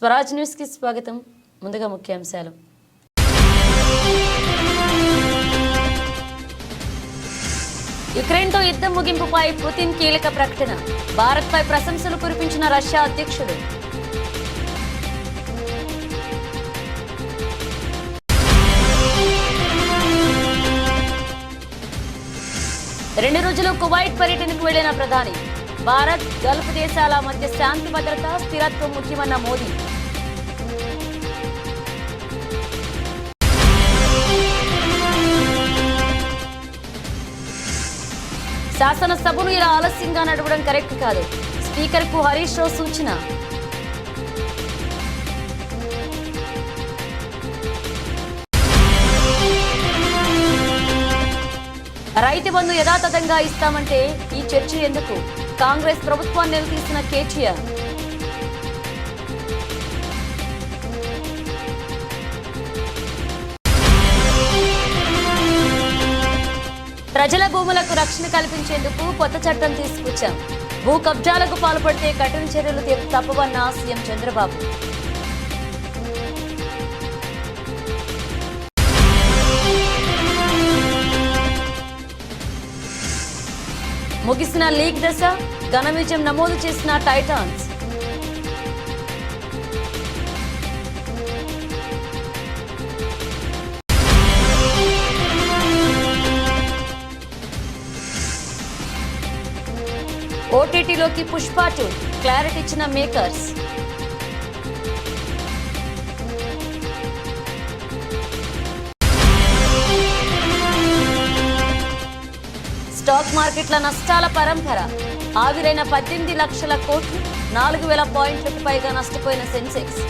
Swaraj news కి స్వాగతం. ముందుగా ముఖ్యాంశాలు. యుక్రెయిన్తో యుద్ధం ముగింపుపై పుతిన్ కీలక ప్రకటన. భారత్పై ప్రశంసలు కురిపించిన రష్యా అధ్యక్షుడు. రెండు రోజులు కువైట్ పర్యటనకు వెళ్లిన ప్రధాని. భారత్ గల్ఫ్ దేశాల మధ్య శాంతి భద్రత స్థిరత్వం ముఖ్యమన్న మోదీ. శాసనసభను ఇలా ఆలస్యంగా నడవడం కరెక్ట్ కాదు. స్పీకర్కు హరీష్ రావు సూచన. రైతు బంధు యథాతథంగా ఇస్తామంటే ఈ చర్చ ఎందుకు? కాంగ్రెస్ ప్రభుత్వాన్ని నిలదీసిన కేటీఆర్. ప్రజల భూములకు రక్షణ కల్పించేందుకు కొత్త చట్టం తీసుకొచ్చాం. భూ కబ్జాలకు పాల్పడితే కఠిన చర్యలు తప్పవన్న సీఎం చంద్రబాబు. ముగిసిన లీగ్ దశ, ఘన విజయం నమోదు చేసిన టైటాన్స్. ఓటీటీలోకి పుష్ప 2 క్లారిటీ ఇచ్చిన మేకర్స్. స్టాక్ మార్కెట్ల నష్టాల పరంపర. ఆవిరైన 18 లక్షల కోట్లు, 4,000 పాయింట్లకు పైగా నష్టపోయిన సెన్సెక్స్.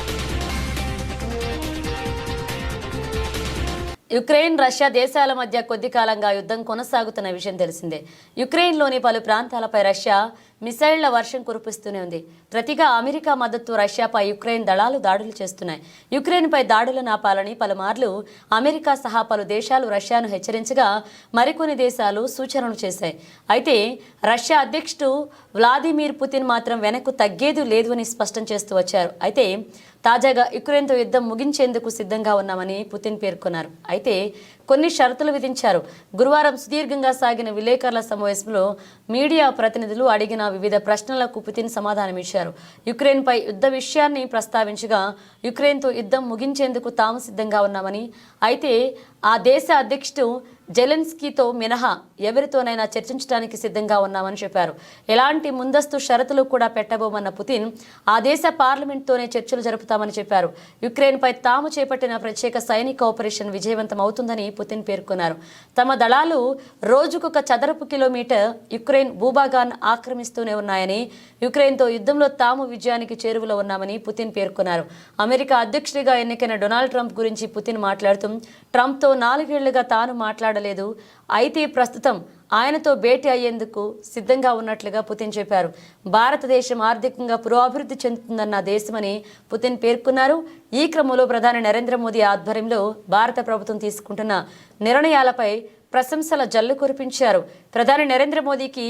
యుక్రెయిన్ రష్యా దేశాల మధ్య కొద్ది కాలంగా యుద్ధం కొనసాగుతున్న విషయం తెలిసిందే. యుక్రెయిన్లోని పలు ప్రాంతాలపై రష్యా మిసైళ్ల వర్షం కురిపిస్తూనే ఉంది. ప్రతిగా అమెరికా మద్దతు రష్యాపై యుక్రెయిన్ దళాలు దాడులు చేస్తున్నాయి. యుక్రెయిన్పై దాడులు ఆపాలని పలుమార్లు అమెరికా సహా పలు దేశాలు రష్యాను హెచ్చరించగా మరికొన్ని దేశాలు సూచనలు చేశాయి. అయితే రష్యా అధ్యక్షుడు వ్లాదిమిర్ పుతిన్ మాత్రం వెనక్కు తగ్గేది లేదు అని స్పష్టం చేస్తూ వచ్చారు. అయితే తాజాగా యుక్రెయిన్తో యుద్ధం ముగించేందుకు సిద్ధంగా ఉన్నామని పుతిన్ పేర్కొన్నారు. అయితే కొన్ని షరతులు విధించారు. గురువారం సుదీర్ఘంగా సాగిన విలేకరుల సమావేశంలో మీడియా ప్రతినిధులు అడిగిన వివిధ ప్రశ్నలకు పుతిన్ సమాధానమిచ్చారు. యుక్రెయిన్పై యుద్ధ విషయాన్ని ప్రస్తావించగా యుక్రెయిన్తో యుద్ధం ముగించేందుకు తాము సిద్ధంగా ఉన్నామని, అయితే ఆ దేశ అధ్యక్షుడు జెలెన్స్కీతో మినహా ఎవరితోనైనా చర్చించడానికి సిద్ధంగా ఉన్నామని చెప్పారు. ఎలాంటి ముందస్తు షరతులు కూడా పెట్టబోమన్న పుతిన్ ఆ దేశ పార్లమెంట్తోనే చర్చలు జరుపుతామని చెప్పారు. యుక్రెయిన్పై తాము చేపట్టిన ప్రత్యేక సైనిక ఆపరేషన్ విజయవంతం అవుతుందని పుతిన్ పేర్కొన్నారు. తమ దళాలు రోజుకొక చదరపు కిలోమీటర్ యుక్రెయిన్ భూభాగాన్ని ఆక్రమిస్తూనే ఉన్నాయని, యుక్రెయిన్తో యుద్ధంలో తాము విజయానికి చేరువలో ఉన్నామని పుతిన్ పేర్కొన్నారు. అమెరికా అధ్యక్షుడిగా ఎన్నికైన డొనాల్డ్ ట్రంప్ గురించి పుతిన్ మాట్లాడుతూ, ట్రంప్తో 4 ఏళ్లుగా తాను మాట్లాడలేదు, అయితే ప్రస్తుతం ఆయనతో భేటీ అయ్యేందుకు సిద్ధంగా ఉన్నట్లుగా పుతిన్ చెప్పారు. భారతదేశం ఆర్థికంగా పురోభివృద్ధి చెందుతుందన్న దేశమని పుతిన్ పేర్కొన్నారు. ఈ క్రమంలో ప్రధాని నరేంద్ర మోదీ ఆధ్వర్యంలో భారత ప్రభుత్వం తీసుకుంటున్న నిర్ణయాలపై ప్రశంసల జల్లు కురిపించారు. ప్రధాని నరేంద్ర మోదీకి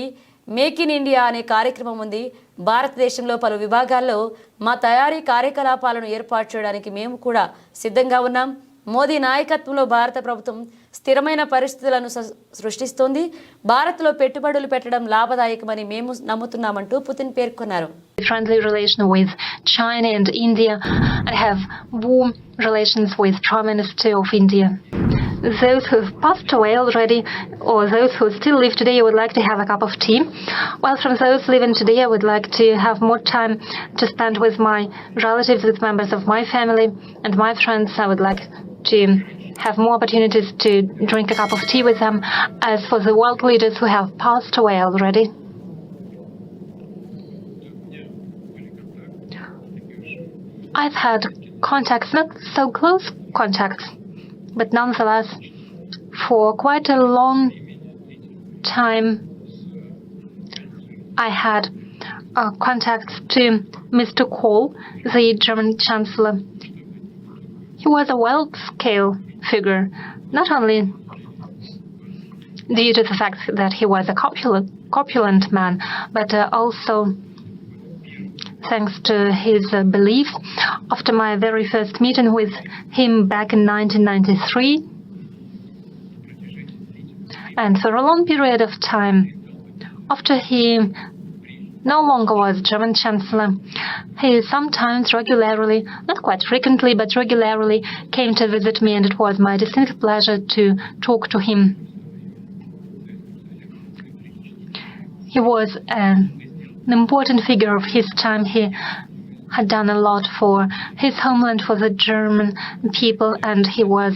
మేక్ ఇన్ ఇండియా అనే కార్యక్రమం ఉంది. భారతదేశంలో పలు విభాగాల్లో మా తయారీ కార్యకలాపాలను ఏర్పాటు చేయడానికి మేము కూడా సిద్ధంగా ఉన్నాం. మోదీ నాయకత్వంలో భారత ప్రభుత్వం స్థిరమైన పరిస్థితులను సృష్టిస్తోంది. భారత్లో పెట్టుబడులు పెట్టడం లాభదాయకమని మేము నమ్ముతున్నామంటూ పుతిన్ పేర్కొన్నారు. Friendly relation with China and India. I have warm relations with Prime Minister of India. Those who have passed away already or those who still live today, I would like to have a cup of tea. While from those living today, I would like to have more time to spend with my relatives, with members of my family and my friends. I would like to have more opportunities to drink a cup of tea with them. As for the world leaders who have passed away already, I've had contacts, not so close contacts, but nonetheless, for quite a long time, I had contacts to Mr. Kohl, the German Chancellor. He was a world-scale figure, not only due to the fact that he was a corpulent man, but also thanks to his beliefs. After my very first meeting with him back in 1993, and for a long period of time, after he no longer was German Chancellor, he sometimes regularly, not quite frequently, but regularly came to visit me, and it was my distinct pleasure to talk to him. He was an important figure of his time. He had done a lot for his homeland, for the German people, and he was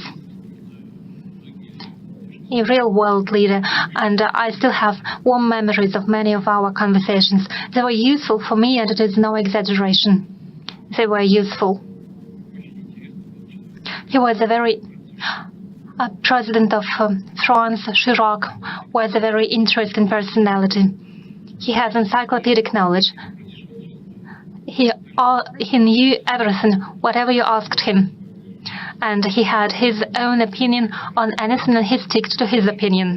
a real world leader, and I still have warm memories of many of our conversations. They were useful for me, and it is no exaggeration. They were useful. He was a very President of France, Chirac, was a very interesting personality. He has encyclopedic knowledge. He knew everything, whatever you asked him. And he had his own opinion on anything, and he stuck to his opinion.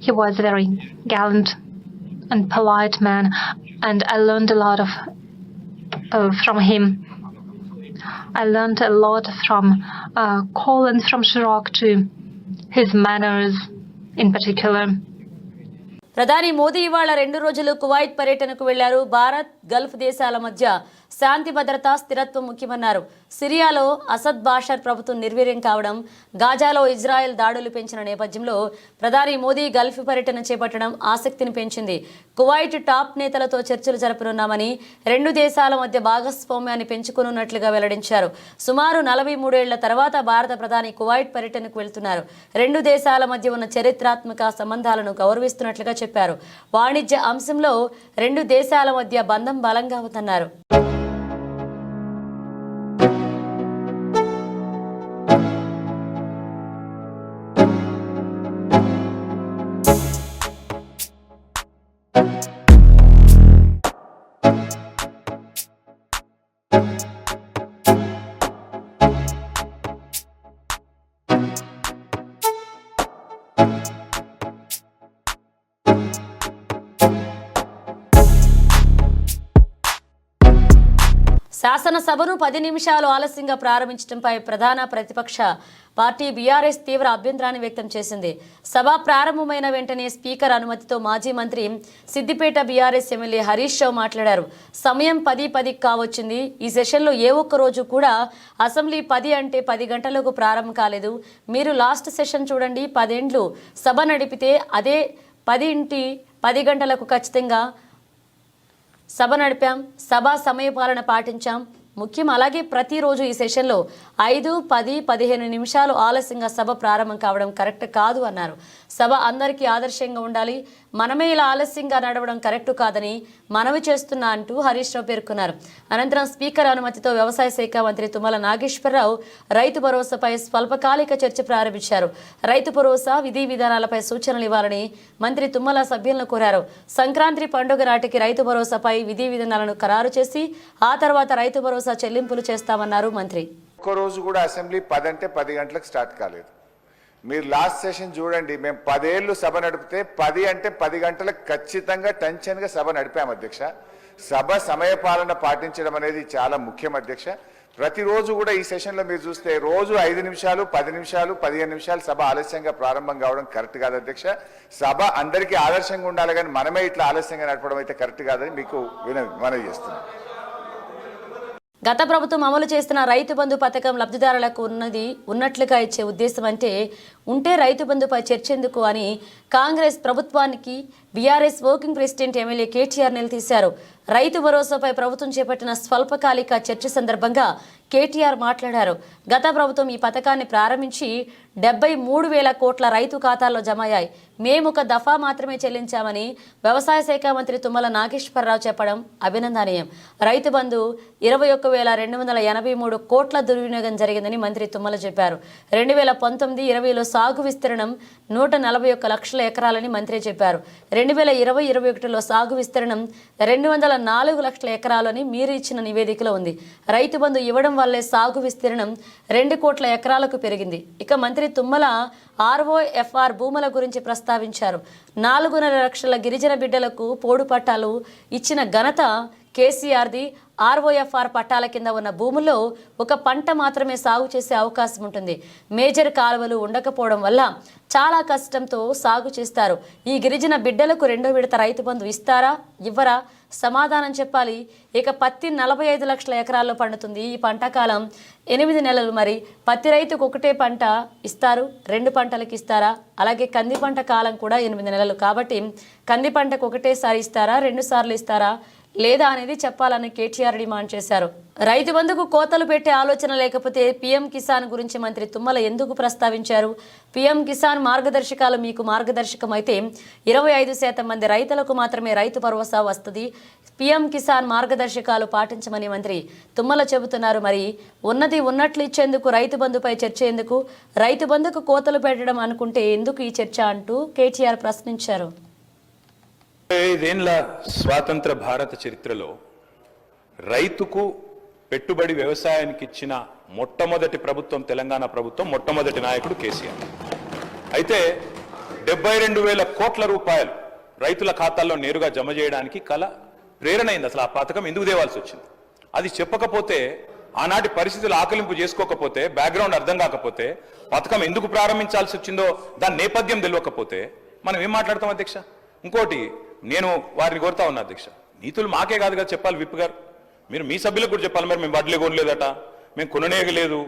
He was a very gallant and polite man, and I learned a lot from him. I learned a lot from Kohl and from Chirac too, his manners in particular. ప్రధాని మోదీ ఇవాళ 2 రోజులు Kuwait పర్యటనకు వెళ్లారు. Bharat, Gulf దేశాల మధ్య శాంతి భద్రత, స్థిరత్వం ముఖ్యమన్నారు. సిరియాలో అసద్ బాషర్ ప్రభుత్వం నిర్వీర్యం కావడం, గాజాలో ఇజ్రాయెల్ దాడులు పెంచిన నేపథ్యంలో ప్రధాని మోదీ గల్ఫ్ పర్యటన చేపట్టడం ఆసక్తిని పెంచింది. కువైట్ టాప్ నేతలతో చర్చలు జరపనున్నామని, 2 దేశాల మధ్య భాగస్వామ్యాన్ని పెంచుకోనున్నట్లుగా వెల్లడించారు. సుమారు 43 ఏళ్ల తర్వాత భారత ప్రధాని కువైట్ పర్యటనకు వెళ్తున్నారు. 2 దేశాల మధ్య ఉన్న చరిత్రాత్మక సంబంధాలను గౌరవిస్తున్నట్లుగా చెప్పారు. వాణిజ్య అంశంలో 2 దేశాల మధ్య బంధం బలంగా ఉందన్నారు. శాసనసభను 10 నిమిషాలు ఆలస్యంగా ప్రారంభించడంపై ప్రధాన ప్రతిపక్ష పార్టీ బీఆర్ఎస్ తీవ్ర అభ్యంతరాన్ని వ్యక్తం చేసింది. సభ ప్రారంభమైన వెంటనే స్పీకర్ అనుమతితో మాజీ మంత్రి సిద్దిపేట బీఆర్ఎస్ ఎమ్మెల్యే హరీష్ రావు మాట్లాడారు. సమయం 10:10 కావచ్చింది. ఈ సెషన్లో ఏ ఒక్క రోజు కూడా అసెంబ్లీ 10 అంటే 10 గంటలకు ప్రారంభం కాలేదు. మీరు లాస్ట్ సెషన్ చూడండి. 10 ఏళ్లు సభ నడిపితే అదే 10 గంటలకు ఖచ్చితంగా సభ నడిపాం. సభా సమయపాలన పాటించాం. ముఖ్యం. అలాగే ప్రతిరోజు ఈ సెషన్లో 5, 10, 15 నిమిషాలు ఆలస్యంగా సభ ప్రారంభం కావడం కరెక్ట్ కాదు అన్నారు. సభ అందరికీ ఆదర్శంగా ఉండాలి. మనమే ఇలా ఆలస్యంగా నడవడం కరెక్టు కాదని మనవి చేస్తున్నా అంటూ హరీష్ రావు పేర్కొన్నారు. అనంతరం స్పీకర్ అనుమతితో వ్యవసాయ శాఖ మంత్రి తుమ్మల నాగేశ్వరరావు రైతు భరోసాపై స్వల్పకాలిక చర్చ ప్రారంభించారు. రైతు భరోసా విధి విధానాలపై సూచనలు ఇవ్వాలని మంత్రి తుమ్మల సభ్యులను కోరారు. సంక్రాంతి పండుగ నాటికి రైతు భరోసాపై విధి విధానాలను ఖరారు చేసి ఆ తర్వాత రైతు భరోసా చెల్లింపులు చేస్తామన్నారు మంత్రి. ఒక్క రోజు కూడా అసెంబ్లీ 10 అంటే 10 గంటలకు స్టార్ట్ కాలేదు. మీరు లాస్ట్ సెషన్ చూడండి. మేము 10 ఏళ్ళు సభ నడిపితే 10 అంటే 10 గంటలకు ఖచ్చితంగా టెన్షన్గా సభ నడిపాం అధ్యక్ష. సభ సమయపాలన పాటించడం అనేది చాలా ముఖ్యం అధ్యక్ష. ప్రతిరోజు కూడా ఈ సెషన్లో మీరు చూస్తే రోజు 5 నిమిషాలు, 10 నిమిషాలు, 15 నిమిషాలు సభ ఆలస్యంగా ప్రారంభం కావడం కరెక్ట్ కాదు అధ్యక్ష. సభ అందరికీ ఆదర్శంగా ఉండాలి, కానీ మనమే ఇట్లా ఆలస్యంగా నడపడం అయితే కరెక్ట్ కాదని మీకు మనవి చేస్తున్నాం. గత ప్రభుత్వం అమలు చేస్తున్న రైతు బంధు పథకం లబ్ధిదారులకు ఉన్నట్లుగా ఇచ్చే ఉద్దేశం ఉంటే రైతు బంధుపై చర్చెందుకు అని కాంగ్రెస్ ప్రభుత్వానికి BRS working president MLA KTR నిలదీశారు. రైతు భరోసాపై ప్రభుత్వం చేపట్టిన స్వల్పకాలిక చర్చ సందర్భంగా కేటీఆర్ మాట్లాడారు. గత ప్రభుత్వం ఈ పథకాన్ని ప్రారంభించి 73,000 కోట్ల రైతు ఖాతాల్లో జమ అయ్యాయి. మేము ఒక దఫా మాత్రమే చెల్లించామని వ్యవసాయ శాఖ మంత్రి తుమ్మల నాగేశ్వరరావు చెప్పడం అభినందనీయం. రైతు బంధు 21,283 కోట్ల దుర్వినియోగం జరిగిందని మంత్రి తుమ్మల చెప్పారు. 2019-20లో సాగు విస్తీర్ణం 141 లక్షల ఎకరాలని మంత్రి చెప్పారు. 2020-21లో సాగు విస్తీర్ణం 204 లక్షల ఎకరాలని మీరు ఇచ్చిన నివేదికలో ఉంది. రైతు బంధు ఇవ్వడం వల్లే సాగు విస్తీర్ణం 2 కోట్ల ఎకరాలకు పెరిగింది. ఇక మంత్రి తుమ్మల ROFR భూముల గురించి ప్రస్తావించారు. 4.5 లక్షల గిరిజన బిడ్డలకు పోడు పట్టాలు ఇచ్చిన ఘనత కేసీఆర్ది. ROFR పట్టాల కింద ఉన్న భూముల్లో ఒక పంట మాత్రమే సాగు చేసే అవకాశం ఉంటుంది. మేజర్ కాలువలు ఉండకపోవడం వల్ల చాలా కష్టంతో సాగు చేస్తారు. ఈ గిరిజన బిడ్డలకు 2వ విడత రైతు బంధు ఇస్తారా ఇవ్వరా సమాధానం చెప్పాలి. ఇక పత్తి 45 లక్షల ఎకరాల్లో పండుతుంది. ఈ పంట కాలం 8 నెలలు. మరి పత్తి రైతుకు ఒకటే పంట ఇస్తారు, 2 పంటలకు ఇస్తారా? అలాగే కంది పంట కాలం కూడా 8 నెలలు. కాబట్టి కంది పంటకు ఒకటేసారి ఇస్తారా, 2 సార్లు ఇస్తారా లేదా అనేది చెప్పాలని కేటీఆర్ డిమాండ్ చేశారు. రైతు బంధుకు కోతలు పెట్టే ఆలోచన లేకపోతే పీఎం కిసాన్ గురించి మంత్రి తుమ్మల ఎందుకు ప్రస్తావించారు? పీఎం కిసాన్ మార్గదర్శకాలు మీకు మార్గదర్శకం అయితే 25% మంది రైతులకు మాత్రమే రైతు భరోసా వస్తుంది. పీఎం కిసాన్ మార్గదర్శకాలు పాటించమని మంత్రి తుమ్మల చెబుతున్నారు. మరి ఉన్నది ఉన్నట్లు ఇచ్చేందుకు రైతు బంధుపై చర్చ ఎందుకు? రైతు బంధుకు కోతలు పెట్టడం అనుకుంటే ఎందుకు ఈ చర్చ అంటూ కేటీఆర్ ప్రశ్నించారు. 5 ఏళ్ల స్వాతంత్ర భారత చరిత్రలో రైతుకు పెట్టుబడి వ్యవసాయానికి ఇచ్చిన మొట్టమొదటి ప్రభుత్వం తెలంగాణ ప్రభుత్వం, మొట్టమొదటి నాయకుడు కేసీఆర్. అయితే 72,000 కోట్ల రూపాయలు రైతుల ఖాతాల్లో నేరుగా జమ చేయడానికి ప్రేరణ అయింది. అసలు ఆ పథకం ఎందుకు తేవాల్సి వచ్చింది అది చెప్పకపోతే, ఆనాటి పరిస్థితులు ఆకలింపు చేసుకోకపోతే, బ్యాక్గ్రౌండ్ అర్థం కాకపోతే, పథకం ఎందుకు ప్రారంభించాల్సి వచ్చిందో దాని నేపథ్యం తెలియకపోతే మనం ఏం మాట్లాడతాం అధ్యక్ష? ఇంకోటి నేను వారిని కోరుతా ఉన్నా అధ్యక్ష, నీతులు మాకే కాదు కదా చెప్పాలి. విప్ గారు మీరు మీ సభ్యులకు కూడా చెప్పాలి. మరి మేము వడ్లే కొనలేదట, మేము కొననేయలేదు,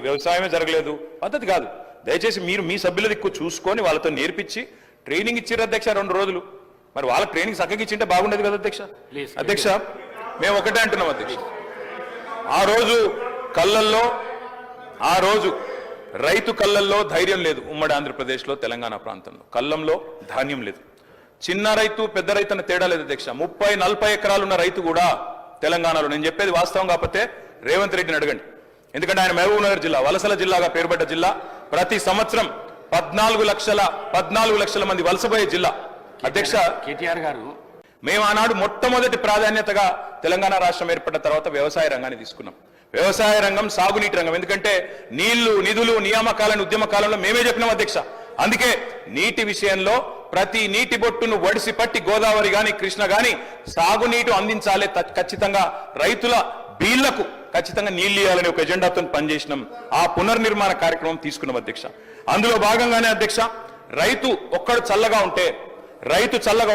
వ్యవసాయమే జరగలేదు, పద్ధతి కాదు. దయచేసి మీరు మీ సభ్యుల దిక్కు చూసుకొని వాళ్ళతో నేర్పించి ట్రైనింగ్ ఇచ్చారు అధ్యక్ష 2 రోజులు. మరి వాళ్ళ ట్రైనింగ్ చక్కగా ఇచ్చింటే బాగుండేది కదా అధ్యక్ష. అధ్యక్ష మేము ఒకటే అంటున్నాం అధ్యక్ష, ఆ రోజు రైతు కళ్ళల్లో ధైర్యం లేదు. ఉమ్మడి ఆంధ్రప్రదేశ్లో, తెలంగాణ ప్రాంతంలో కళ్ళంలో ధాన్యం లేదు. చిన్న రైతు పెద్ద రైతు అన్న తేడా లేదు అధ్యక్ష. 30-40 ఎకరాలు ఉన్న రైతు కూడా తెలంగాణలో, నేను చెప్పేది వాస్తవం కాకపోతే రేవంత్ రెడ్డిని అడగండి. ఎందుకంటే ఆయన మహబూబ్ నగర్ జిల్లా వలసల జిల్లాగా పేరుపడ్డ జిల్లా. ప్రతి సంవత్సరం 14 లక్షల మంది వలసపోయే జిల్లా అధ్యక్ష. కేటీఆర్ గారు మేము ఆనాడు మొట్టమొదటి ప్రాధాన్యతగా తెలంగాణ రాష్ట్రం ఏర్పడ్డ తర్వాత వ్యవసాయ రంగాన్ని తీసుకున్నాం. వ్యవసాయ రంగం, సాగునీటి రంగం. ఎందుకంటే నీళ్లు, నిధులు, నియామకాలను ఉద్యమ కాలంలో మేమే చెప్పినాం అధ్యక్ష. అందుకే నీటి విషయంలో ప్రతి నీటి బొట్టును వడిసి పట్టి గోదావరి గాని కృష్ణ గాని సాగునీటి అందించాలి, ఖచ్చితంగా రైతుల బీళ్లకు ఖచ్చితంగా నీళ్లు ఇవ్వాలని ఒక ఎజెండాతో పనిచేసినాం. ఆ పునర్నిర్మాణ కార్యక్రమం తీసుకున్నాం అధ్యక్ష. అందులో భాగంగానే అధ్యక్ష, రైతు చల్లగా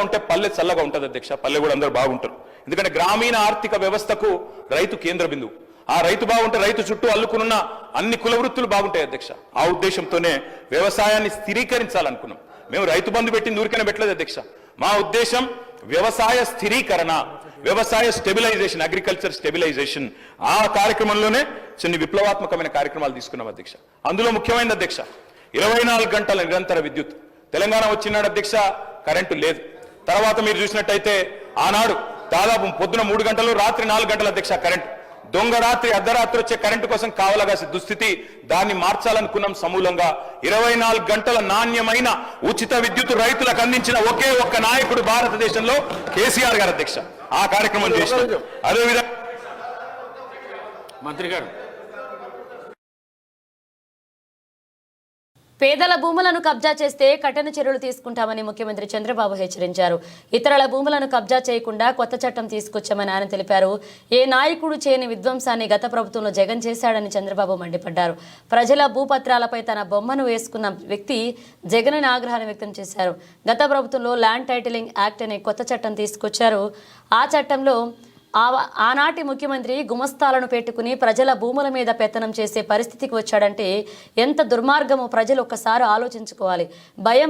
ఉంటే పల్లె చల్లగా ఉంటుంది అధ్యక్ష. పల్లె కూడా అందరూ బాగుంటారు. ఎందుకంటే గ్రామీణ ఆర్థిక వ్యవస్థకు రైతు కేంద్ర బిందువు. ఆ రైతు బాగుంటే రైతు చుట్టూ అల్లుకున్న అన్ని కుల వృత్తులు బాగుంటాయి అధ్యక్ష. ఆ ఉద్దేశంతోనే వ్యవసాయాన్ని స్థిరీకరించాలనుకున్నాం. మేము రైతు బంధు పెట్టింది ఊరికనే పెట్టలేదు అధ్యక్ష. మా ఉద్దేశం వ్యవసాయ స్థిరీకరణ, వ్యవసాయ స్టెబిలైజేషన్, అగ్రికల్చర్ స్టెబిలైజేషన్. ఆ కార్యక్రమంలోనే కొన్ని విప్లవాత్మకమైన కార్యక్రమాలు తీసుకున్నాం అధ్యక్ష. అందులో ముఖ్యమైనది అధ్యక్ష 24 గంటల నిరంతర విద్యుత్. తెలంగాణ వచ్చినాడు అధ్యక్ష, కరెంటు లేదు. తర్వాత మీరు చూసినట్టయితే ఆనాడు దాదాపు పొద్దున 3 గంటలు, రాత్రి 4 గంటల అధ్యక్ష కరెంటు. దొంగ రాత్రి, అర్ధరాత్రి వచ్చే కరెంటు కోసం కావలగాసే దుస్థితి. దాన్ని మార్చాలనుకున్నాం సమూలంగా. 24 గంటల నాణ్యమైన ఉచిత విద్యుత్ రైతులకు అందించిన ఒకే ఒక్క నాయకుడు భారతదేశంలో కేసీఆర్ గారు అధ్యక్ష. ఆ కార్యక్రమం చేశారు. అదేవిధంగా మంత్రి గారు పేదల భూములను కబ్జా చేస్తే కఠిన చర్యలు తీసుకుంటామని ముఖ్యమంత్రి చంద్రబాబు హెచ్చరించారు. ఇతరుల భూములను కబ్జా చేయకుండా కొత్త చట్టం తీసుకొచ్చామని ఆయన తెలిపారు. ఏ నాయకుడు చేయని విధ్వంసాన్ని గత ప్రభుత్వంలో జగన్ చేశాడని చంద్రబాబు మండిపడ్డారు. ప్రజల భూపత్రాలపై తన బొమ్మను వేసుకున్న వ్యక్తి జగన్ అని ఆగ్రహాన్ని వ్యక్తం చేశారు. గత ప్రభుత్వంలో ల్యాండ్ టైటిలింగ్ యాక్ట్ అనే కొత్త చట్టం తీసుకొచ్చారు. ఆ చట్టంలో ఆనాటి ముఖ్యమంత్రి గుమస్తాలను పెట్టుకుని ప్రజల భూముల మీద పెత్తనం చేసే పరిస్థితికి వచ్చాడంటే ఎంత దుర్మార్గమో ప్రజలు ఒక్కసారి ఆలోచించుకోవాలి.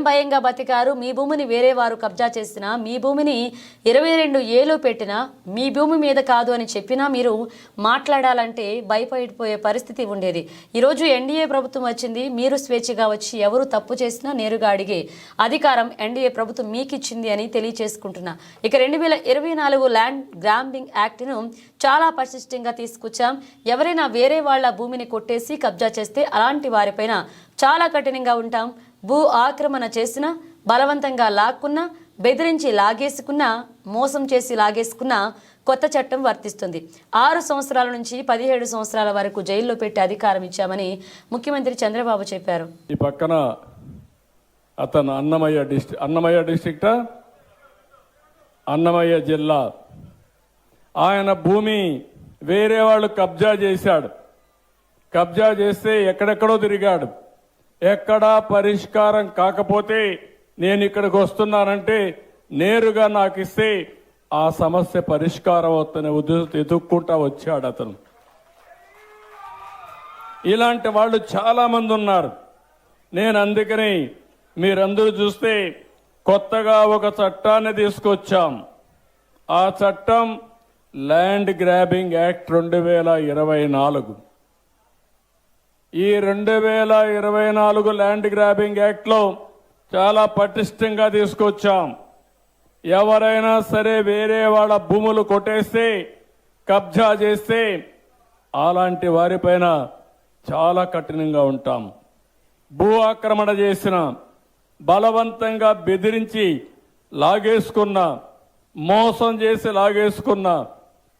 భయంగా బతికారు. మీ భూమిని వేరే వారు కబ్జా చేసినా, మీ భూమిని 22 ఏళ్ళు పెట్టినా, మీ భూమి మీద కాదు అని చెప్పినా మీరు మాట్లాడాలంటే భయపడిపోయే పరిస్థితి ఉండేది. ఈరోజు ఎన్డీఏ ప్రభుత్వం వచ్చింది. మీరు స్వేచ్ఛగా వచ్చి ఎవరు తప్పు చేసినా నేరుగా అడిగే అధికారం ఎన్డీఏ ప్రభుత్వం మీకిచ్చింది అని తెలియజేసుకుంటున్నా. ఇక 2024 ల్యాండ్ గ్రాబింగ్ యాక్ట్ను చాలా పటిష్టంగా తీసుకొచ్చాం. ఎవరైనా వేరే వాళ్ళ భూమిని కొట్టేసి కబ్జా చేస్తే అలాంటి వారిపైన చాలా కఠినంగా ఉంటాం. భూ ఆక్రమణ చేసినా, బలవంతంగా లాక్కున్నా, బెదిరించి లాగేసుకున్నా, మోసం చేసి లాగేసుకున్నా కొత్త చట్టం వర్తిస్తుంది. 6 సంవత్సరాల నుంచి 17 సంవత్సరాల వరకు జైల్లో పెట్టి అధికారం ఇచ్చామని ముఖ్యమంత్రి చంద్రబాబు చెప్పారు. ఈ పక్కన అతను అన్నమయ్య డిస్ట్రిక్ట్ అన్నమయ్య జిల్లా, ఆయన భూమి వేరే వాళ్ళు కబ్జా చేశాడు. కబ్జా చేస్తే ఎక్కడెక్కడో తిరిగాడు. ఎక్కడా పరిష్కారం కాకపోతే నేను ఇక్కడికి వస్తున్నానంటే నేరుగా నాకు ఇస్తే ఆ సమస్య పరిష్కారం అవుతున్న ఉద్దేశంతో ఎదుక్కుంటా వచ్చాడు అతను. ఇలాంటి వాళ్ళు చాలా మంది ఉన్నారు. నేను అందుకని మీరందరూ చూస్తే కొత్తగా ఒక చట్టాన్ని తీసుకొచ్చాం. ఆ చట్టం ల్యాండ్ గ్రాబింగ్ యాక్ట్ 2024. ఈ 2024 ల్యాండ్ గ్రాబింగ్ యాక్ట్ లో చాలా పటిష్టంగా తీసుకొచ్చాం. ఎవరైనా సరే వేరే వాళ్ళ భూములు కొట్టేస్తే, కబ్జా చేస్తే అలాంటి వారిపైన చాలా కఠినంగా ఉంటాం. భూ ఆక్రమణ చేసిన, బలవంతంగా బెదిరించి లాగేసుకున్న, మోసం చేసి లాగేసుకున్న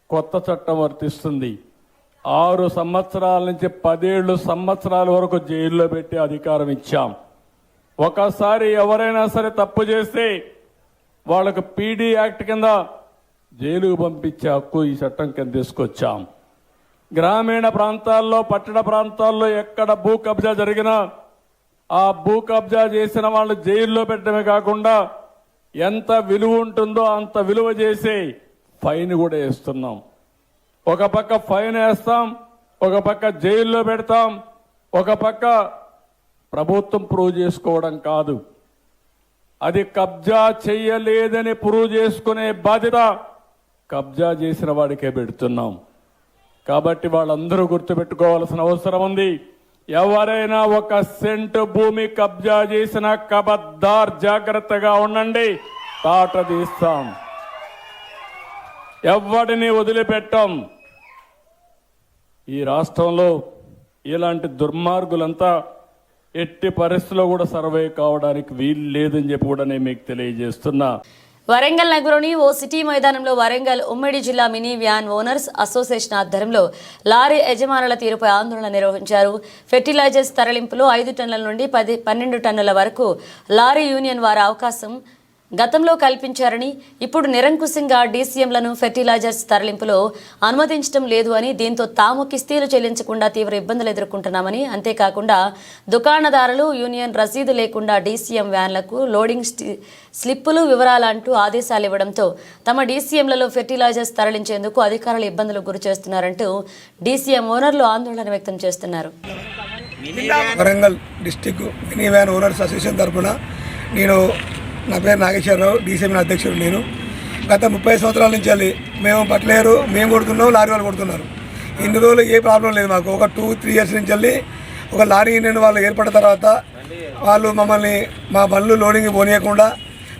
కొత్త చట్టం వర్తిస్తుంది. 6 సంవత్సరాల నుంచి 17 సంవత్సరాల వరకు జైల్లో పెట్టి అధికారం ఇచ్చాం. ఒకసారి ఎవరైనా సరే తప్పు చేస్తే వాళ్ళకు పీడీ యాక్ట్ కింద జైలుకు పంపించే హక్కు ఈ చట్టం కింద తీసుకొచ్చాం. గ్రామీణ ప్రాంతాల్లో, పట్టణ ప్రాంతాల్లో ఎక్కడ భూ కబ్జా జరిగినా ఆ భూ కబ్జా చేసిన వాళ్ళు జైల్లో పెట్టడమే కాకుండా ఎంత విలువ ఉంటుందో అంత విలువ చేసి ఫైన్ కూడా వేస్తున్నాం. ఒక పక్క ఫైన్ వేస్తాం, ఒక పక్క జైల్లో పెడతాం, ఒక పక్క ప్రభుత్వం ప్రూవ్ చేసుకోవడం కాదు, అది కబ్జా చెయ్యలేదని ప్రూవ్ చేసుకునే బాధ్యత కబ్జా చేసిన వాడికే పెడుతున్నాం. కాబట్టి వాళ్ళందరూ గుర్తుపెట్టుకోవాల్సిన అవసరం ఉంది. ఎవరైనా 1 సెంటు భూమి కబ్జా చేసిన కబద్దార్ జాగ్రత్తగా ఉండండి, తాట తీస్తాం, ఎవడిని వదిలిపెట్టాం. ఈ రాష్ట్రంలో ఇలాంటి దుర్మార్గులంతా ఎట్టి పరిస్థితుల్లో కూడా సర్వే కావడానికి వీలు లేదని చెప్పి కూడా నేను మీకు తెలియజేస్తున్నా. వరంగల్ నగరంలోని ఓ సిటీ మైదానంలో వరంగల్ ఉమ్మడి జిల్లా మినీ వ్యాన్ ఓనర్స్ అసోసియేషన్ ఆధ్వర్యంలో లారీ యజమానుల తీరుపై ఆందోళన నిర్వహించారు. ఫెర్టిలైజర్స్ తరలింపులో 5 టన్నుల నుండి 12 టన్నుల వరకు లారీ యూనియన్ వారి అవకాశం గతంలో కల్పించారని, ఇప్పుడు నిరంకుశంగా డీసీఎంలను ఫెర్టిలైజర్స్ తరలింపులో అనుమతించడం లేదు అని, దీంతో తాము కిస్తీలు చెల్లించకుండా తీవ్ర ఇబ్బందులు ఎదుర్కొంటున్నామని, అంతేకాకుండా దుకాణదారులు యూనియన్ రసీదు లేకుండా డీసీఎం వ్యాన్లకు లోడింగ్ స్లిప్పులు వివరాలంటూ ఆదేశాలు ఇవ్వడంతో తమ డీసీఎంలలో ఫెర్టిలైజర్స్ తరలించేందుకు అధికారులు ఇబ్బందులకు గురి చేస్తున్నారంటూ డీసీఎం ఓనర్లు ఆందోళన వ్యక్తం చేస్తున్నారు. Warangal district mini van owners association తరఫున నా పేరు నాగేశ్వరరావు, డీసీఎం అధ్యక్షుడు. నేను గత 30 సంవత్సరాల నుంచి వెళ్ళి మేము పట్టలేరు, మేము కొడుతున్నాం, లారీ వాళ్ళు కొడుతున్నారు. ఇన్ని రోజులు ఏ ప్రాబ్లం లేదు మాకు. ఒక 2-3 ఇయర్స్ నుంచి వెళ్ళి ఒక లారీ యూనియన్ వాళ్ళు ఏర్పడిన తర్వాత వాళ్ళు మమ్మల్ని మా బండ్లు లోడింగ్ పోనీయకుండా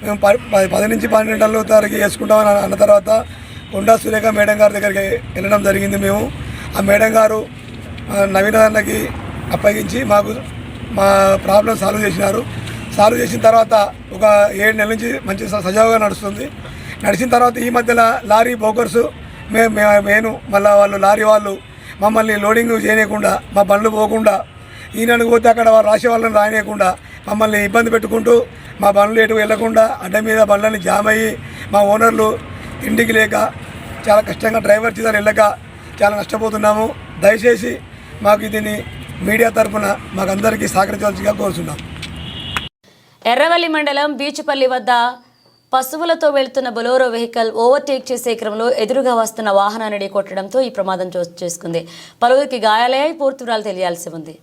మేము 10 నుంచి 12 టన్నుల వరకు వేసుకుంటామని అన్న తర్వాత కొండా సురేఖ మేడం గారి దగ్గరికి వెళ్ళడం జరిగింది. మేము ఆ మేడం గారు నవీనకి అప్పగించి మాకు మా ప్రాబ్లం సాల్వ్ చేసినారు. సాల్వ్ చేసిన తర్వాత ఒక 7 నెలల నుంచి మంచి సజావుగా నడుస్తుంది. నడిచిన తర్వాత ఈ మధ్యలో లారీ బ్రోకర్స్ నేను మళ్ళీ వాళ్ళు లారీ వాళ్ళు మమ్మల్ని లోడింగ్ చేయకుండా, మా బండ్లు పోకుండా, ఈయనకు పోతే అక్కడ వాళ్ళు రాసే వాళ్ళని రానియకుండా మమ్మల్ని ఇబ్బంది పెట్టుకుంటూ మా బండ్లు ఎటు వెళ్లకుండా అడ్డ మీద బండ్లని జామ్ అయ్యి మా ఓనర్లు ఇంటికి లేక చాలా కష్టంగా డ్రైవర్ చేత వెళ్ళక చాలా నష్టపోతున్నాము. దయచేసి మాకు దీన్ని మీడియా తరఫున మాకందరికీ సహకరించవలసిగా కోరుతున్నాం. ఎర్రవల్లి మండలం బీచుపల్లి వద్ద పశువులతో వెళ్తున్న బొలోరో వెహికల్ ఓవర్టేక్ చేసే క్రమంలో ఎదురుగా వస్తున్న వాహనాన్ని ఢీకొట్టడంతో ఈ ప్రమాదం చోటు చేసుకుంది. పలువురికి గాయాలయ్యాయి. పూర్తి వివరాలు తెలియాల్సి ఉంది.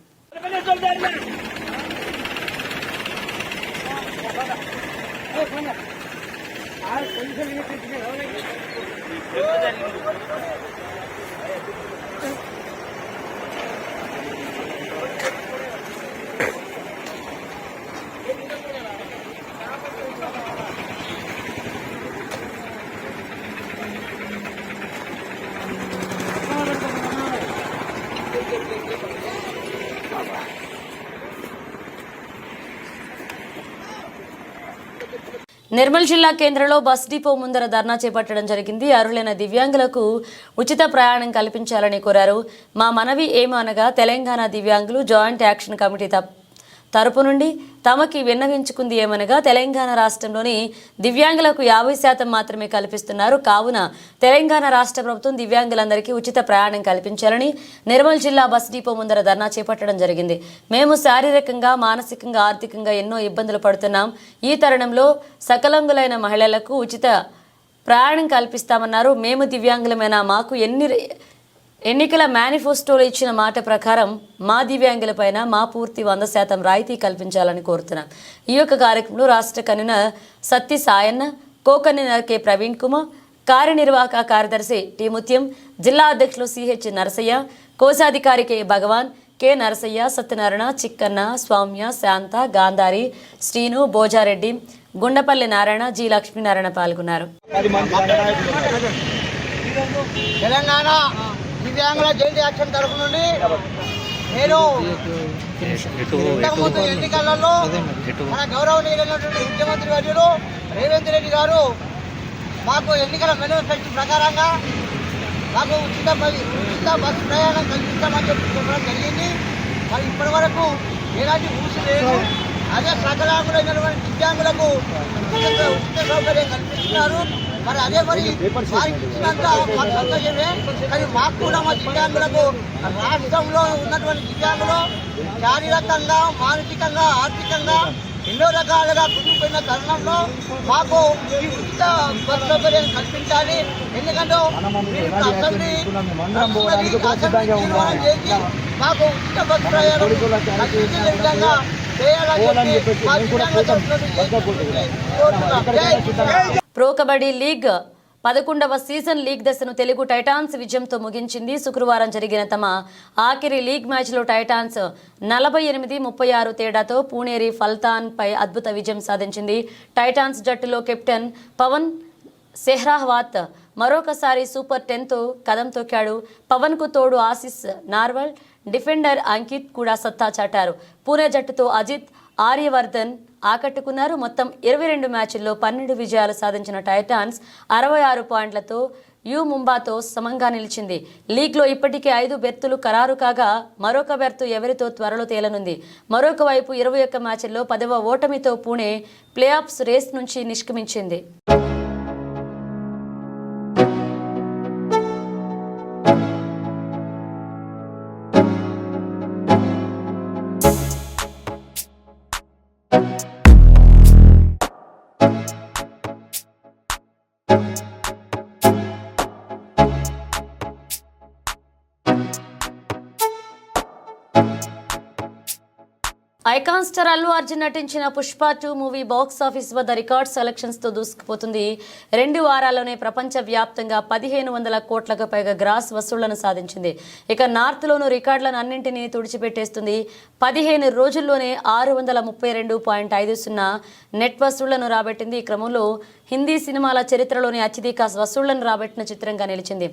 నిర్మల్ జిల్లా కేంద్రంలో బస్ డిపో ముందర ధర్నా చేపట్టడం జరిగింది. అర్హులైన దివ్యాంగులకు ఉచిత ప్రయాణం కల్పించాలని కోరారు. మా మనవి ఏమనగా తెలంగాణ దివ్యాంగులు జాయింట్ యాక్షన్ కమిటీ తరపు నుండి తమకి విన్నవించుకుంది ఏమనగా తెలంగాణ రాష్ట్రంలోని దివ్యాంగులకు 50% మాత్రమే కల్పిస్తున్నారు. కావున తెలంగాణ రాష్ట్ర ప్రభుత్వం దివ్యాంగులందరికీ ఉచిత ప్రయాణం కల్పించాలని నిర్మల్ జిల్లా బస్ డిపో ముందర ధర్నా చేపట్టడం జరిగింది. మేము శారీరకంగా, మానసికంగా, ఆర్థికంగా ఎన్నో ఇబ్బందులు పడుతున్నాం. ఈ తరుణంలో సకలాంగులైన మహిళలకు ఉచిత ప్రయాణం కల్పిస్తామన్నారు. మేము దివ్యాంగులమైన మాకు ఎన్నికల మేనిఫెస్టోలో ఇచ్చిన మాట ప్రకారం మా దివ్యాంగులపైన మా పూర్తి 100% రాయితీ కల్పించాలని కోరుతున్నాం. ఈ యొక్క కార్యక్రమంలో రాష్ట్ర convener Satti Sayanna, co convener K Praveen Kumar, కార్యనిర్వాహక కార్యదర్శి టి ముత్యం, జిల్లా అధ్యక్షులు సిహెచ్ నరసయ్య, కోశాధికారి కె భగవాన్, కె నరసయ్య, సత్యనారాయణ, చిక్కన్న, స్వామ్య, శాంత, గాంధారి, శ్రీను, భోజారెడ్డి, గుండపల్లి నారాయణ, జి లక్ష్మీనారాయణ పాల్గొన్నారు. తెలంగాణ దివ్యాంగుల జైలు యాక్షన్ తరఫు నుండి నేను ఇంతకుముందు ఎన్నికలలో మన గౌరవనీయులైనటువంటి ముఖ్యమంత్రి వర్యులు రేవంత్ రెడ్డి గారు మాకు ఎన్నికల మేనిఫెస్టో ప్రకారంగా మాకు ఉచిత బస్సు ప్రయాణం కల్పిస్తామని చెప్పి చెప్పడం జరిగింది. మరి ఇప్పటి వరకు ఎలాంటి ఊసి లేదు. అదే సకలాంగులైనటువంటి దివ్యాంగులకు ఉచిత సౌకర్యం కల్పిస్తున్నారు. మరి అదే మరి వారికి ఇచ్చినంత మాకు సంతోషమే. కానీ మాకు కూడా మా దివ్యాంగులకు రాష్ట్రంలో ఉన్నటువంటి దివ్యాంగులు శారీరకంగా, మానసికంగా, ఆర్థికంగా ఎన్నో రకాలుగా కుదిరిపోయిన తరుణంలో మాకు ఈ ఉచిత బస్ సౌకర్యం కల్పించాలి. ఎందుకంటే మీరు అసెంబ్లీ తీర్మానం చేసి మాకు ఉచిత బస్ ప్రయాణం కల్పించే విధంగా చేయాలని చెప్పి మా దివ్యాంగుల తరఫున ప్రో కబడ్డీ లీగ్ 11వ సీజన్ లీగ్ దశను తెలుగు టైటాన్స్ విజయంతో ముగించింది. శుక్రవారం జరిగిన తమ ఆఖరి లీగ్ మ్యాచ్లో టైటాన్స్ 48-36 తేడాతో పూణేరి ఫల్తాన్ పై అద్భుత విజయం సాధించింది. టైటాన్స్ జట్టులో కెప్టెన్ పవన్ సెహ్రావత్ మరొకసారి సూపర్ 10తో కదం తొక్కాడు. పవన్కు తోడు ఆశిస్ నార్వల్, డిఫెండర్ అంకిత్ కూడా సత్తా చాటారు. పూణే జట్టుతో అజిత్, ఆర్యవర్ధన్ ఆకట్టుకున్నారు. మొత్తం 22 మ్యాచ్ల్లో 12 విజయాలు సాధించిన టైటాన్స్ 66 పాయింట్లతో యు ముంబాతో సమంగా నిలిచింది. లీగ్లో ఇప్పటికే 5 బెర్తులు ఖరారు కాగా మరొక బెర్తు ఎవరితో త్వరలో తేలనుంది. మరొక వైపు 21 మ్యాచ్ల్లో 10వ ఓటమితో పూణే ప్లేఆఫ్స్ రేస్ నుంచి నిష్క్రమించింది. ఐకాన్ స్టార్ అల్లు అర్జున్ నటించిన పుష్ప 2 మూవీ బాక్స్ ఆఫీస్ వద్ద రికార్డ్ సెలక్షన్స్ తో దూసుకుపోతుంది. 2 వారాల్లోనే ప్రపంచ వ్యాప్తంగా 1500 కోట్లకు పైగా గ్రాస్ వసూళ్లను సాధించింది. ఇక నార్త్ లోను రికార్డులను అన్నింటినీ తుడిచిపెట్టేస్తుంది. 15 రోజుల్లోనే 632.50 నెట్ వసూళ్లను రాబట్టింది. ఈ క్రమంలో హిందీ సినిమాల చరిత్రలోని అత్యధిక వసూళ్లను రాబట్టిన చిత్రంగా నిలిచింది.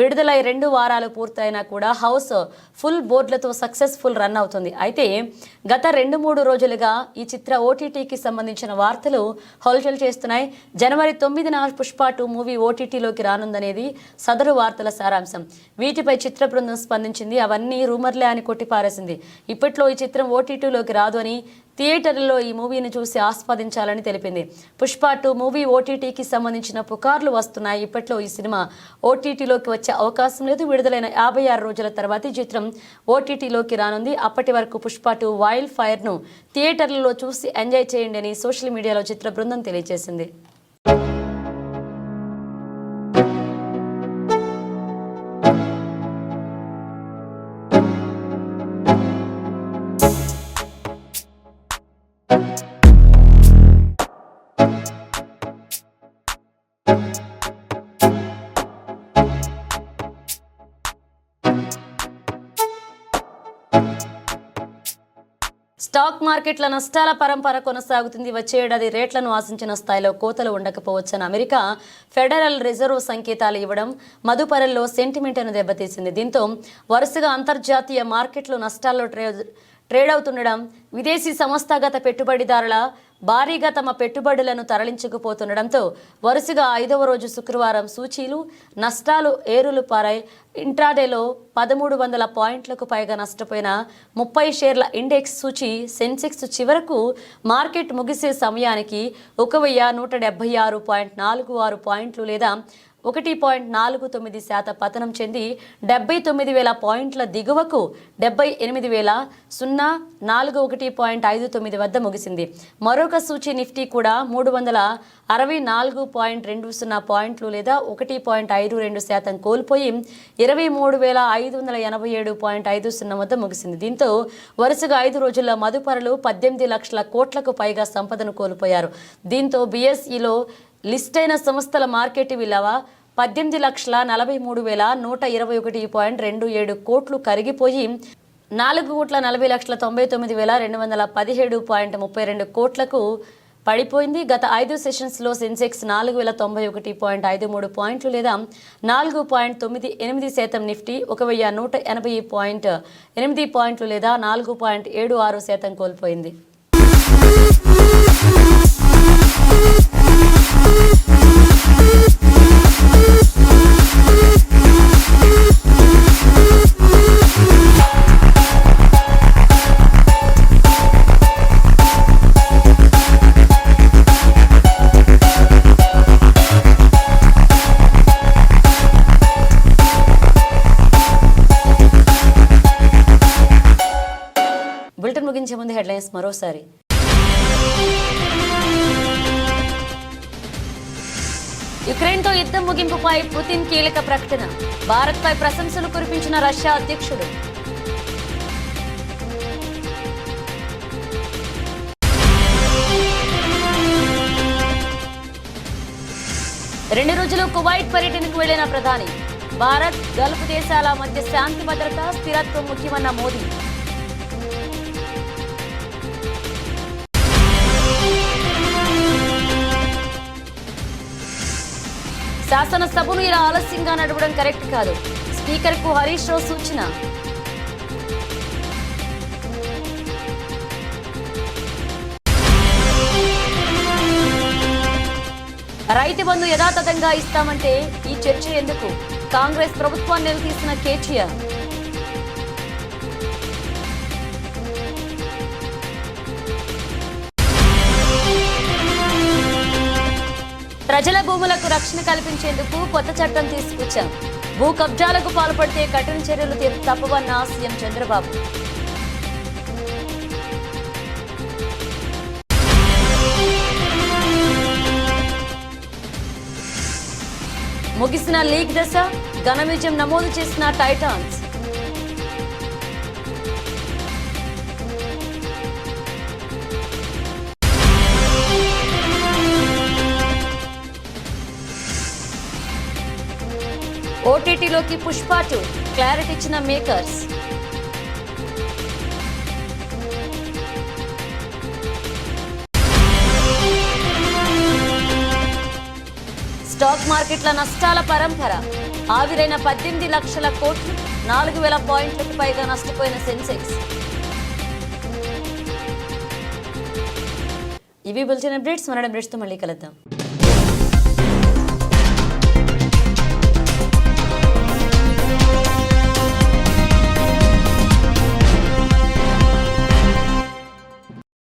విడుదలై 2 వారాలు పూర్తయినా కూడా హౌస్ ఫుల్ బోర్డులతో సక్సెస్ఫుల్ రన్ అవుతుంది. అయితే గత 2-3 రోజులుగా ఈ చిత్ర ఓటీటీకి సంబంధించిన వార్తలు హల్చల్ చేస్తున్నాయి. జనవరి 9న పుష్ప 2 మూవీ ఓటీటీలోకి రానుందనేది సదరు వార్తల సారాంశం. వీటిపై చిత్ర బృందం స్పందించింది. అవన్నీ రూమర్లే అని కొట్టిపారేసింది. ఇప్పట్లో ఈ చిత్రం ఓటీటీలోకి రాదు అని, థియేటర్లలో ఈ మూవీని చూసి ఆస్వాదించాలని తెలిపింది. పుష్ప 2 మూవీ ఓటీటీకి సంబంధించిన పుకార్లు వస్తున్నాయి. ఇప్పట్లో ఈ సినిమా ఓటీటీలోకి వచ్చే అవకాశం లేదు. విడుదలైన 56 రోజుల తర్వాత ఈ చిత్రం ఓటీటీలోకి రానుంది. అప్పటి వరకు పుష్ప 2 వైల్డ్ ఫైర్ను థియేటర్లలో చూసి ఎంజాయ్ చేయండి అని సోషల్ మీడియాలో చిత్ర బృందం తెలియజేసింది. స్టాక్ మార్కెట్ల నష్టాల పరంపర కొనసాగుతుంది. వచ్చే ఏడాది రేట్లను ఆశించిన స్థాయిలో కోతలు ఉండకపోవచ్చని అమెరికా ఫెడరల్ రిజర్వ్ సంకేతాలు ఇవ్వడం మదుపరల్లో సెంటిమెంట్ను దెబ్బతీసింది. దీంతో వరుసగా అంతర్జాతీయ మార్కెట్లు నష్టాల్లో ట్రేడ్ అవుతుండడం, విదేశీ సంస్థాగత పెట్టుబడిదారుల భారీగా తమ పెట్టుబడులను తరలించుకుపోతుండడంతో వరుసగా 5వ రోజు శుక్రవారం సూచీలు నష్టాలు ఏరులు పారాయి. ఇంట్రాడేలో 1300 పాయింట్లకు పైగా నష్టపోయిన 30 షేర్ల ఇండెక్స్ సూచీ సెన్సెక్స్ చివరకు మార్కెట్ ముగిసే సమయానికి 1176.46 పాయింట్లు లేదా 1.49% పతనం చెంది 79,000 పాయింట్ల దిగువకు 78,041.59 వద్ద ముగిసింది. మరొక సూచీ నిఫ్టీ కూడా 364.20 పాయింట్లు లేదా 1.52% కోల్పోయి 23,587.50 వద్ద ముగిసింది. దీంతో వరుసగా 5 రోజుల్లో మదుపరులు 18 లక్షల కోట్లకు పైగా సంపదను కోల్పోయారు. దీంతో BSEలో లిస్ట్ అయిన సంస్థల మార్కెట్ విలువ 18,43,121.27 కోట్లు కరిగిపోయి 4,40,99,217.32 కోట్లకు పడిపోయింది. గత 5 సెషన్స్లో సెన్సెక్స్ 4,091.53 పాయింట్లు లేదా 4.98%, నిఫ్టీ 1,180.8 పాయింట్లు లేదా 4.76% కోల్పోయింది. బులెటిన్ ముగించే ముందు హెడ్లైన్స్ మరోసారి. యుక్రెయిన్తో యుద్ధం ముగింపుపై పుతిన్ కీలక ప్రకటన. భారత్పై ప్రశంసలు కురిపించిన రష్యా అధ్యక్షుడు. రెండు రోజులు కువైట్ పర్యటనకు వెళ్లిన ప్రధాని. భారత్ గల్ఫ్ దేశాల మధ్య శాంతి భద్రత స్థిరత్వం ముఖ్యమన్న మోదీ. శాసనసభను ఇలా ఆలస్యంగా నడవడం కరెక్ట్ కాదు. స్పీకర్కు హరీష్ రావు సూచన. రైతు బంధు యథాతథంగా ఇస్తామంటే ఈ చర్చ ఎందుకు? కాంగ్రెస్ ప్రభుత్వాన్ని నిలదీసిన కేటీఆర్. ప్రజల భూములకు రక్షణ కల్పించేందుకు కొత్త చట్టం తీసుకొచ్చాం. భూ కబ్జాలకు పాల్పడితే కఠిన చర్యలు తప్పవన్న సీఎం చంద్రబాబు. ముగిసిన లీగ్ దశ, ఘన విజయం నమోదు చేసిన టైటాన్స్. ఓటీటీలోకి పుష్ప 2 క్లారిటీ ఇచ్చిన మేకర్స్. స్టాక్ మార్కెట్ల నష్టాల పరంపర. ఆవిరైన 18 లక్షల కోట్లు, 4,000 పాయింట్లకు పైగా నష్టపోయిన సెన్సెక్స్. ఇవి బులెటిన్ అప్డేట్స్. మరణ అప్డేట్స్తో మళ్ళీ కలుద్దాం.